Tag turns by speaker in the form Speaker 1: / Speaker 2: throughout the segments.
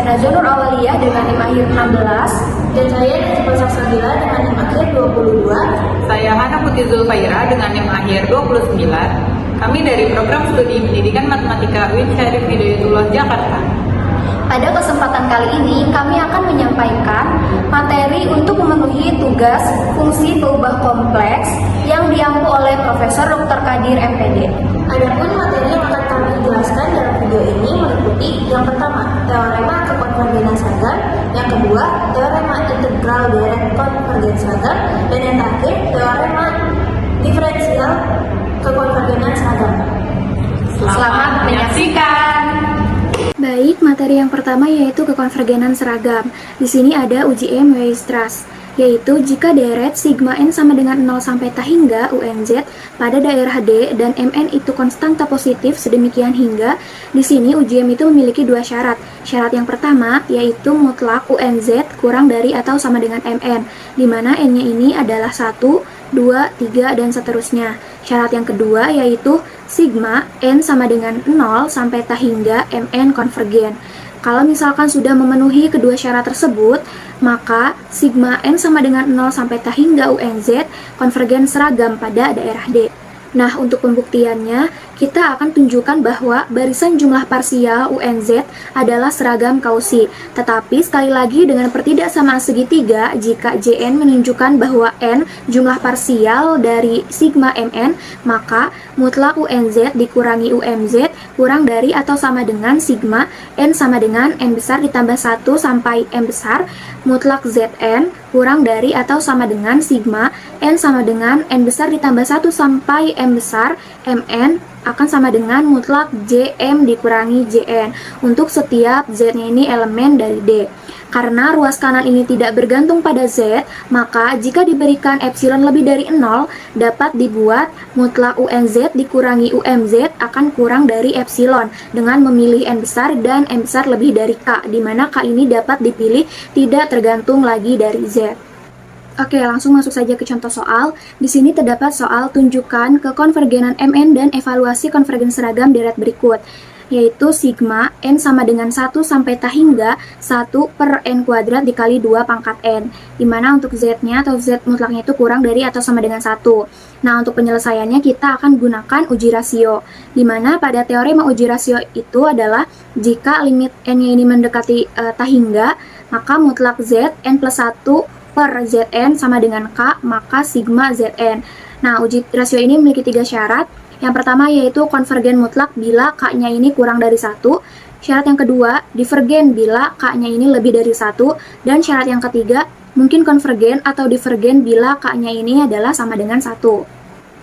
Speaker 1: Nazwa Nur Awaliyah dengan NIM akhir 16.
Speaker 2: Dan saya Najwa Salsabila dengan NIM akhir 22.
Speaker 3: Saya Hana Putri Zulfaira dengan NIM akhir 29. Kami dari Program Studi Pendidikan Matematika UIN Syarif Hidayatullah Jakarta.
Speaker 1: Pada kesempatan kali ini, kami akan menyampaikan materi untuk memenuhi tugas fungsi peubah kompleks yang diampu oleh Profesor Dr. Kadir MPD.
Speaker 2: Adapun materi yang akan kami jelaskan dalam video ini meliputi yang pertama, teorema kekonvergenan seragam, yang kedua, teorema integral direct konvergen seragam, dan yang terakhir, teorema diferensial kekonvergenan seragam.
Speaker 3: Selamat menyaksikan.
Speaker 1: Baik, materi yang pertama yaitu kekonvergenan seragam. Di sini ada uji M. Weierstrass, yaitu jika deret sigma n sama dengan 0 sampai ta hingga UNZ pada daerah D dan Mn itu konstanta positif sedemikian hingga, di sini uji M itu memiliki dua syarat. Syarat yang pertama yaitu mutlak UNZ kurang dari atau sama dengan Mn, di mana n-nya ini adalah 1, 2, 3, dan seterusnya. Syarat yang kedua yaitu sigma n sama dengan 0 sampai ta hingga Mn konvergen. Kalau misalkan sudah memenuhi kedua syarat tersebut, maka sigma n sama dengan 0 sampai ta hingga UNZ konvergen seragam pada daerah D. Nah, untuk pembuktiannya, kita akan tunjukkan bahwa barisan jumlah parsial UNZ adalah seragam Cauchy. Tetapi sekali lagi dengan pertidaksamaan segitiga, jika Jn menunjukkan bahwa n jumlah parsial dari sigma Mn, maka mutlak UNZ dikurangi UMZ kurang dari atau sama dengan sigma n sama dengan n besar ditambah 1 sampai m besar, mutlak Zn kurang dari atau sama dengan sigma n sama dengan n besar ditambah 1 sampai m besar, Mn akan sama dengan mutlak Jm dikurangi Jn untuk setiap Z-nya ini elemen dari D. Karena ruas kanan ini tidak bergantung pada Z, maka jika diberikan epsilon lebih dari 0, dapat dibuat mutlak UNZ dikurangi UMZ akan kurang dari epsilon dengan memilih n besar dan n besar lebih dari K, di mana K ini dapat dipilih tidak tergantung lagi dari Z. Oke, langsung masuk saja ke contoh soal. Di sini terdapat soal tunjukkan kekonvergenan Mn dan evaluasi konvergen seragam deret berikut, yaitu sigma n sama dengan 1 sampai ta hingga 1 per n kuadrat dikali 2 pangkat n, dimana untuk z-nya atau z mutlaknya itu kurang dari atau sama dengan 1. Nah, untuk penyelesaiannya kita akan gunakan uji rasio, dimana pada teorema uji rasio itu adalah jika limit n-nya ini mendekati ta hingga, maka mutlak z n plus 1 per Zn sama dengan K, maka sigma Zn. Nah, uji rasio ini memiliki 3 syarat. Yang pertama yaitu konvergen mutlak bila K-nya ini kurang dari 1. Syarat yang kedua, divergen bila K-nya ini lebih dari 1. Dan syarat yang ketiga, mungkin konvergen atau divergen bila K-nya ini adalah sama dengan 1.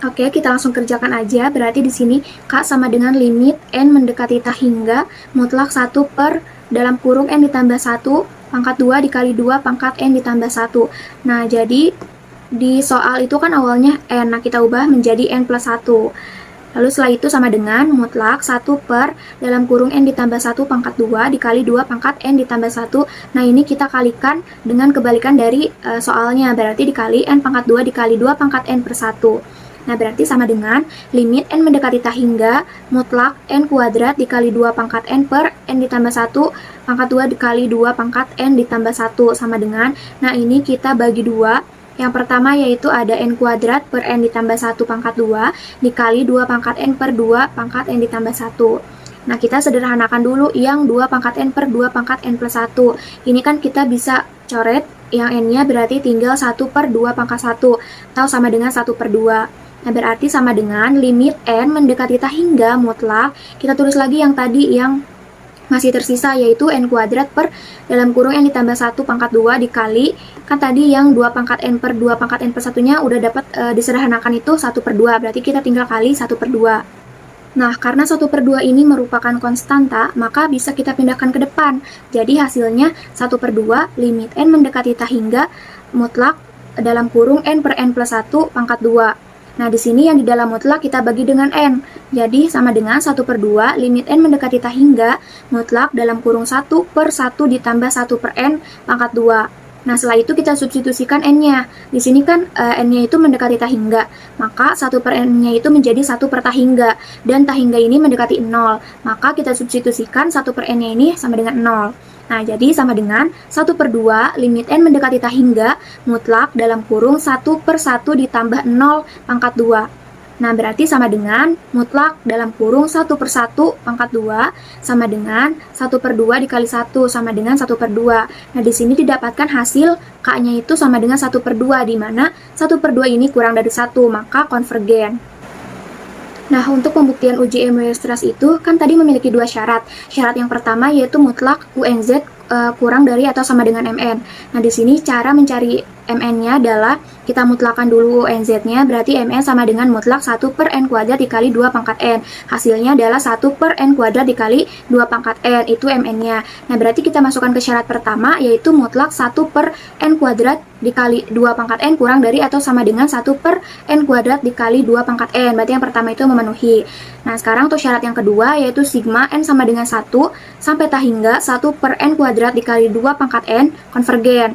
Speaker 1: Oke, kita langsung kerjakan aja. Berarti di sini K sama dengan limit n mendekati ta hingga mutlak 1 per dalam kurung n ditambah 1 pangkat 2 dikali 2 pangkat n ditambah 1. Nah, jadi di soal itu kan awalnya n, nah kita ubah menjadi n plus 1. Lalu setelah itu sama dengan mutlak 1 per dalam kurung n ditambah 1 pangkat 2 dikali 2 pangkat n ditambah 1. Nah, ini kita kalikan dengan kebalikan dari soalnya, berarti dikali n pangkat 2 dikali 2 pangkat n per 1. Nah, berarti sama dengan limit n mendekati ta hingga mutlak n kuadrat dikali 2 pangkat n per n ditambah 1 pangkat 2 dikali 2 pangkat n ditambah 1 sama dengan, nah ini kita bagi 2. Yang pertama yaitu ada n kuadrat per n ditambah 1 pangkat 2 dikali 2 pangkat n per 2 pangkat n ditambah 1. Nah, kita sederhanakan dulu yang 2 pangkat n per 2 pangkat n plus 1. Ini kan kita bisa coret yang n-nya berarti tinggal 1 per 2 pangkat 1 atau sama dengan 1 per 2. Nah, berarti sama dengan limit n mendekati ta hingga mutlak. Kita tulis lagi yang tadi yang masih tersisa yaitu n kuadrat per dalam kurung n ditambah 1 pangkat 2 dikali, kan tadi yang 2 pangkat n per 2 pangkat n per 1-nya udah dapat disederhanakan itu 1 per 2. Berarti kita tinggal kali 1 per 2. Nah, karena 1 per 2 ini merupakan konstanta, maka bisa kita pindahkan ke depan. Jadi hasilnya 1 per 2 limit n mendekati ta hingga mutlak dalam kurung n per n plus 1 pangkat 2. Nah, di sini yang di dalam mutlak kita bagi dengan n. Jadi, sama dengan 1 per 2, limit n mendekati ta hingga, mutlak dalam kurung 1 per 1 ditambah 1 per n pangkat 2. Nah, setelah itu kita substitusikan n-nya. Di sini kan n-nya itu mendekati ta hingga, maka 1 per n-nya itu menjadi 1 per ta hingga. Dan ta hingga ini mendekati 0, maka kita substitusikan 1 per n-nya ini sama dengan 0. Nah, jadi sama dengan 1/2 limit n mendekati tak hingga mutlak dalam kurung 1/1 ditambah 0 pangkat 2. Nah, berarti sama dengan mutlak dalam kurung 1/1 pangkat 2 sama dengan 1/2 dikali 1 sama dengan 1/2. Nah, di sini didapatkan hasil K-nya itu sama dengan 1/2, di mana 1/2 ini kurang dari 1, maka konvergen. Nah, untuk pembuktian uji M-Weierstrass itu kan tadi memiliki dua syarat. Syarat yang pertama yaitu mutlak UNZ kurang dari atau sama dengan MN. Nah, di sini cara mencari MN-nya adalah kita mutlakkan dulu UNZ-nya, berarti MN sama dengan mutlak 1/n kuadrat dikali 2 pangkat n. Hasilnya adalah 1/n kuadrat dikali 2 pangkat n, itu MN-nya. Nah, berarti kita masukkan ke syarat pertama, yaitu mutlak 1/n kuadrat dikali 2 pangkat n kurang dari atau sama dengan 1/n kuadrat dikali 2 pangkat n. Berarti yang pertama itu memenuhi. Nah, sekarang untuk syarat yang kedua, yaitu sigma n sama dengan 1 sampai tak hingga 1/n kuadrat dikali 2 pangkat n konvergen.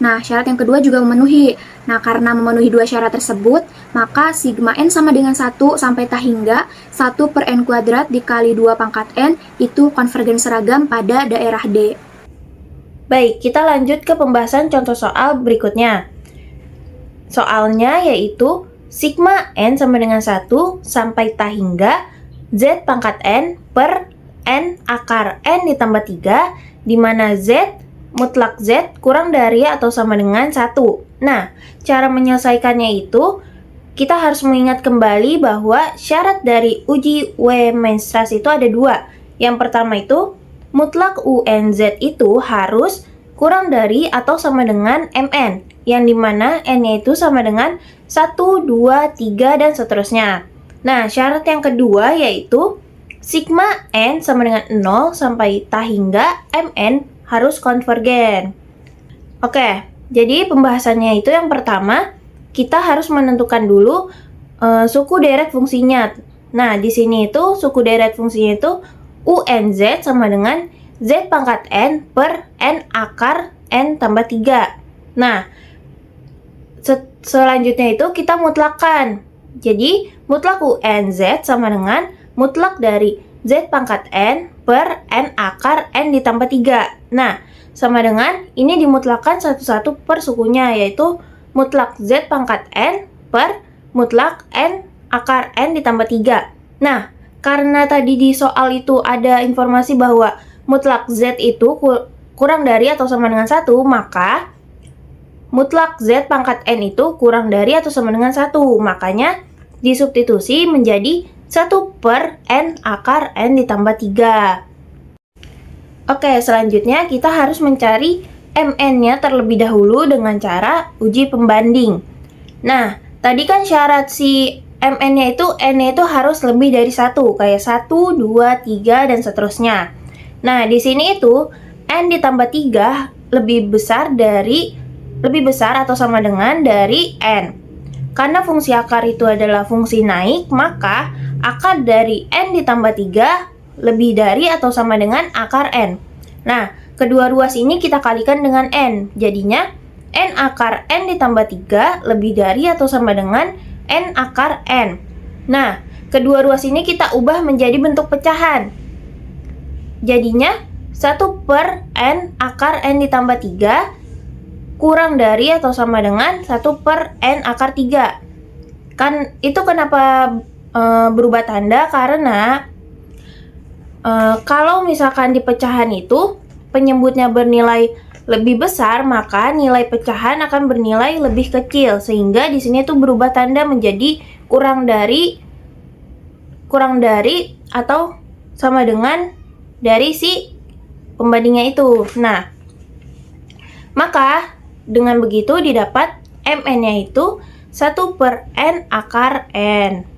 Speaker 1: Nah, syarat yang kedua juga memenuhi. Nah, karena memenuhi dua syarat tersebut, maka sigma n sama dengan 1 sampai tak hingga 1/n kuadrat dikali 2 pangkat n itu konvergen seragam pada daerah D.
Speaker 4: Baik, kita lanjut ke pembahasan contoh soal berikutnya. Soalnya yaitu sigma n sama dengan 1 sampai tak hingga z pangkat n per n akar n ditambah 3, di mana z mutlak z kurang dari atau sama dengan 1. Nah, cara menyelesaikannya itu kita harus mengingat kembali bahwa syarat dari uji Weierstrass itu ada dua. Yang pertama itu mutlak UNZ itu harus kurang dari atau sama dengan MN, yang dimana N-nya itu sama dengan 1, 2, 3, dan seterusnya. Nah, syarat yang kedua yaitu sigma N sama dengan 0 sampai tak hingga MN harus konvergen. Oke, jadi pembahasannya itu yang pertama, kita harus menentukan dulu suku deret fungsinya. Nah, di sini itu suku deret fungsinya itu UNZ sama dengan Z pangkat N per N akar N tambah 3. Nah, selanjutnya itu kita mutlakkan. Jadi, mutlak UNZ sama dengan mutlak dari Z pangkat N per N akar N ditambah 3. Nah, sama dengan ini dimutlakkan satu-satu per sukunya, yaitu mutlak Z pangkat N per mutlak N akar N ditambah 3. Nah, karena tadi di soal itu ada informasi bahwa mutlak Z itu kurang dari atau sama dengan 1, maka mutlak Z pangkat N itu kurang dari atau sama dengan 1. Makanya disubstitusi menjadi 1 per N akar N ditambah 3. Oke, selanjutnya kita harus mencari MN-nya terlebih dahulu dengan cara uji pembanding. Nah, tadi kan syarat si MN-nya itu N-nya itu harus lebih dari 1, kayak 1, 2, 3, dan seterusnya. Nah, di sini itu N ditambah 3 lebih besar atau sama dengan dari N. Karena fungsi akar itu adalah fungsi naik, maka akar dari N ditambah 3 lebih dari atau sama dengan akar N. Nah, kedua ruas ini kita kalikan dengan N. Jadinya, N akar N ditambah 3 lebih dari atau sama dengan N akar N. Nah, kedua ruas ini kita ubah menjadi bentuk pecahan. Jadinya, 1 per N akar N ditambah 3 kurang dari atau sama dengan 1 per N akar 3. Kan itu kenapa berubah tanda, karena kalau misalkan di pecahan itu penyebutnya bernilai lebih besar, maka nilai pecahan akan bernilai lebih kecil, sehingga di sini tuh berubah tanda menjadi kurang dari atau sama dengan dari si pembandingnya itu. Nah, maka dengan begitu didapat MN-nya itu 1 per N akar N.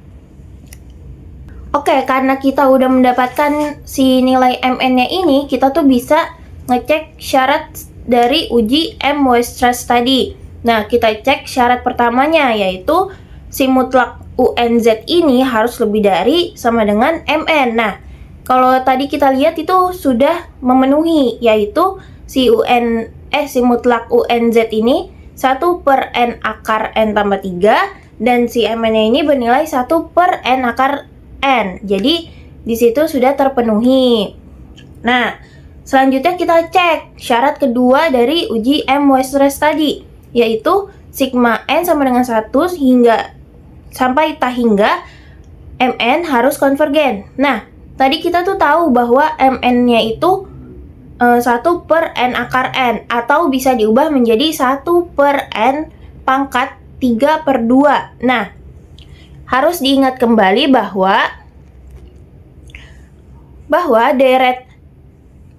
Speaker 4: Oke, karena kita udah mendapatkan si nilai MN-nya ini, kita tuh bisa ngecek syarat dari uji M-Weierstrass tadi. Nah, kita cek syarat pertamanya, yaitu si mutlak UNZ ini harus lebih dari sama dengan MN. Nah, kalau tadi kita lihat itu sudah memenuhi, yaitu si mutlak UNZ ini 1 per N akar N tambah 3, dan si MN-nya ini bernilai 1 per N akar N. Jadi, di situ sudah terpenuhi. Nah, Selanjutnya kita cek syarat kedua dari uji M Weierstrass tadi, yaitu sigma N sama dengan 1 hingga sampai tak hingga Mn harus konvergen. Nah, tadi kita tuh tahu bahwa Mn-nya itu 1 per N akar N, atau bisa diubah menjadi 1 per N pangkat 3 per 2. Nah, harus diingat kembali bahwa deret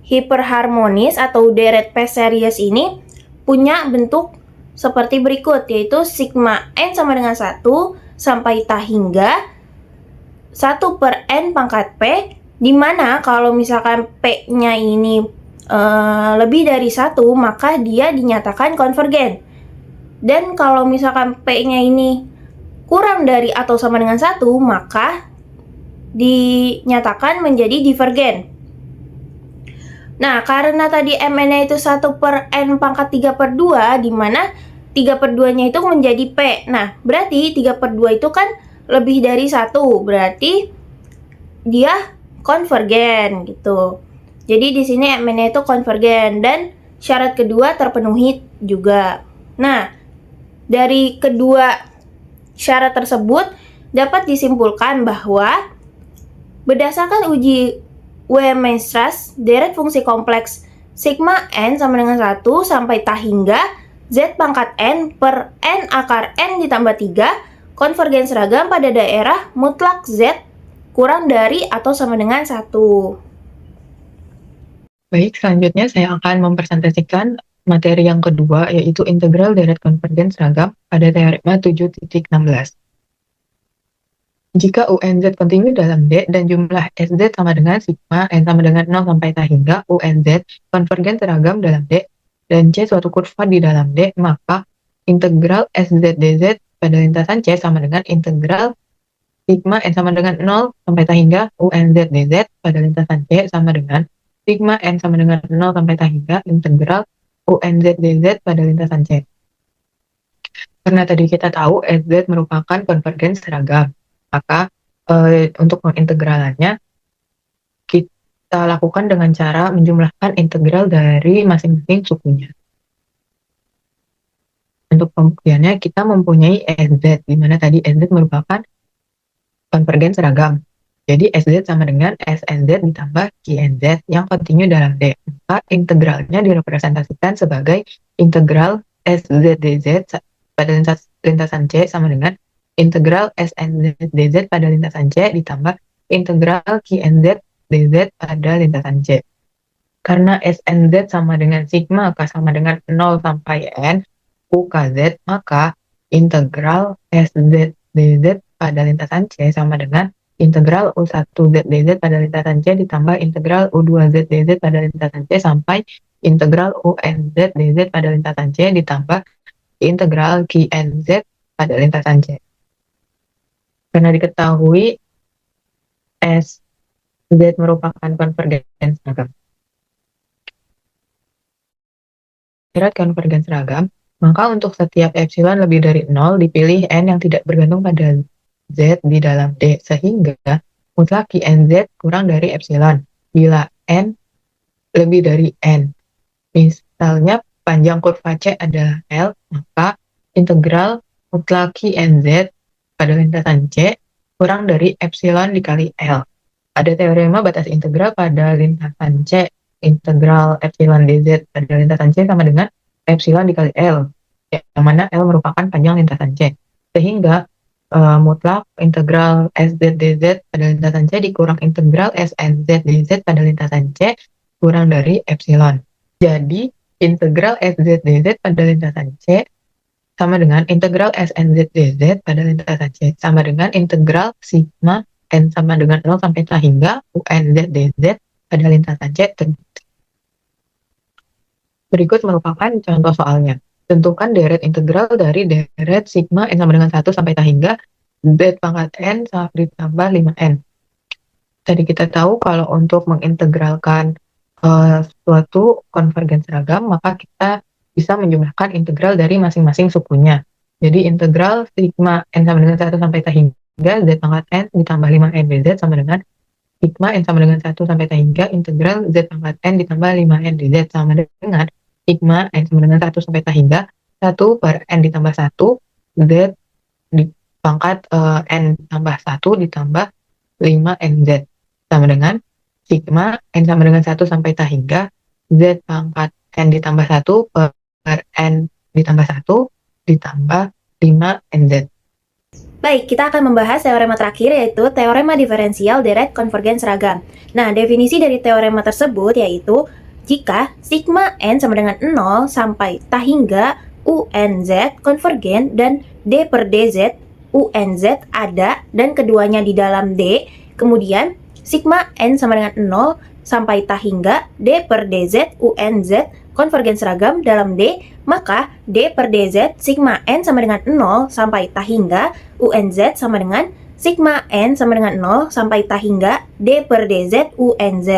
Speaker 4: hiperharmonis atau deret P series ini punya bentuk seperti berikut, yaitu sigma N sama dengan 1 sampai tak hingga 1 per N pangkat P, di mana kalau misalkan P-nya ini lebih dari 1, maka dia dinyatakan konvergen. Dan kalau misalkan P-nya ini kurang dari atau sama dengan 1, maka dinyatakan menjadi divergen. Nah, karena tadi Mn-nya itu 1 per N pangkat 3 per 2, di mana 3 per 2-nya itu menjadi P. Nah, berarti 3 per 2 itu kan lebih dari 1, berarti dia konvergen gitu. Jadi di sini Mn-nya itu konvergen dan syarat kedua terpenuhi juga. Nah, dari kedua syarat tersebut dapat disimpulkan bahwa berdasarkan uji Weierstrass, deret fungsi kompleks sigma N sama dengan 1 sampai tak hingga Z pangkat N per N akar N ditambah 3 konvergen seragam pada daerah mutlak Z kurang dari atau sama dengan 1.
Speaker 5: Baik, selanjutnya saya akan mempresentasikan materi yang kedua, yaitu integral deret konvergen seragam pada teorema 7.16. Jika UNZ kontinu dalam D dan jumlah SZ sama dengan sigma N sama dengan 0 sampai tak hingga UNZ konvergen seragam dalam D dan C suatu kurva di dalam D, maka integral SZ dz pada lintasan C sama dengan integral sigma N sama dengan 0 sampai tak hingga UNZ dz pada lintasan C sama dengan sigma N sama dengan 0 sampai tak hingga integral UNZ dz pada lintasan C. Karena tadi kita tahu SZ merupakan konvergen seragam, maka untuk mengintegralannya kita lakukan dengan cara menjumlahkan integral dari masing-masing sukunya. Untuk pembuktiannya kita mempunyai SZ, di mana tadi SZ merupakan konvergen seragam. Jadi SZ sama dengan SNZ ditambah QNZ yang kontinu dalam D. Maka integralnya direpresentasikan sebagai integral SZ dz pada lintasan C sama dengan integral SNZ dz pada lintasan C ditambah integral QNZ dz pada lintasan C. Karena SNZ sama dengan sigma K sama dengan 0 sampai N UKZ, maka integral SZ dz pada lintasan C sama dengan integral U1Z dz pada lintasan C ditambah integral U2Z dz pada lintasan C sampai integral UNZ dz pada lintasan C ditambah integral QNZ pada lintasan C. Karena diketahui SZ merupakan konvergen seragam. Syarat konvergen seragam, maka untuk setiap epsilon lebih dari 0 dipilih N yang tidak bergantung pada Z di dalam D, sehingga mutlak QNZ kurang dari epsilon bila N lebih dari N. Misalnya panjang kurva C adalah L, maka integral mutlak QNZ pada lintasan C kurang dari epsilon dikali L. Ada teorema batas integral pada lintasan C, integral epsilon dz pada lintasan C sama dengan epsilon dikali L, yang mana L merupakan panjang lintasan C. Sehingga mutlak integral SZ dz pada lintasan C dikurang integral SNZ dz pada lintasan C kurang dari epsilon. Jadi integral SZ dz pada lintasan C sama dengan integral SNZ dz pada lintasan C sama dengan integral sigma N sama dengan 0 sampai tak hingga UNZ dz pada lintasan C terbukti. Berikut merupakan contoh soalnya. Tentukan deret integral dari deret sigma N sama dengan 1 sampai tak hingga Z pangkat N sama ditambah 5N. Tadi kita tahu kalau untuk mengintegralkan suatu konvergen seragam, maka kita bisa menjumlahkan integral dari masing-masing sukunya. Jadi integral sigma N sama dengan 1 sampai tak hingga Z pangkat N ditambah 5N dz sama dengan sigma n sama dengan 1 sampai T hingga integral Z pangkat N ditambah 5N dz sama dengan sigma n sama dengan 1 sampai T hingga 1 per N ditambah 1 Z di pangkat N tambah 1 ditambah 5NZ sama dengan sigma N sama dengan 1 sampai T hingga Z pangkat N ditambah 1 per N ditambah 1 ditambah 5NZ.
Speaker 4: Baik, kita akan membahas teorema terakhir yaitu teorema diferensial deret konvergen seragam. Nah, definisi dari teorema tersebut yaitu jika sigma n sama dengan 0 sampai T hingga UNZ konvergen dan D per DZ UNZ ada dan keduanya di dalam D, kemudian sigma n sama dengan 0 sampai T hingga D per DZ UNZ konvergen seragam dalam D, maka D per DZ sigma n sama dengan 0 sampai T hingga UNZ sama dengan sigma n sama dengan 0 sampai T hingga D per DZ UNZ.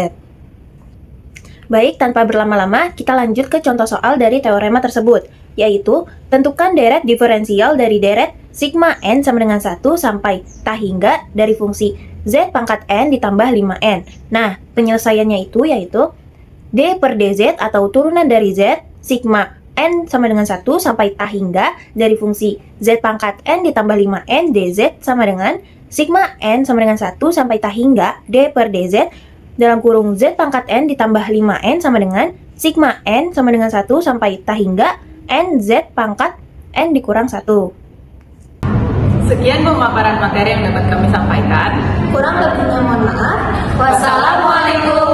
Speaker 4: Baik, tanpa berlama-lama, kita lanjut ke contoh soal dari teorema tersebut, yaitu tentukan deret diferensial dari deret sigma n sama dengan 1 sampai T hingga dari fungsi Z pangkat N ditambah 5N. Nah, penyelesaiannya itu yaitu D per DZ atau turunan dari Z, sigma N sama dengan 1 sampai T hingga dari fungsi Z pangkat N ditambah 5N dz sama dengan sigma N sama dengan 1 sampai T hingga D per DZ dalam kurung Z pangkat N ditambah 5N sama dengan sigma N sama dengan 1 sampai T hingga N Z pangkat N dikurang 1.
Speaker 3: Sekian pemaparan materi yang dapat kami sampaikan.
Speaker 2: Kurang lebihnya mohon maaf. Wassalamualaikum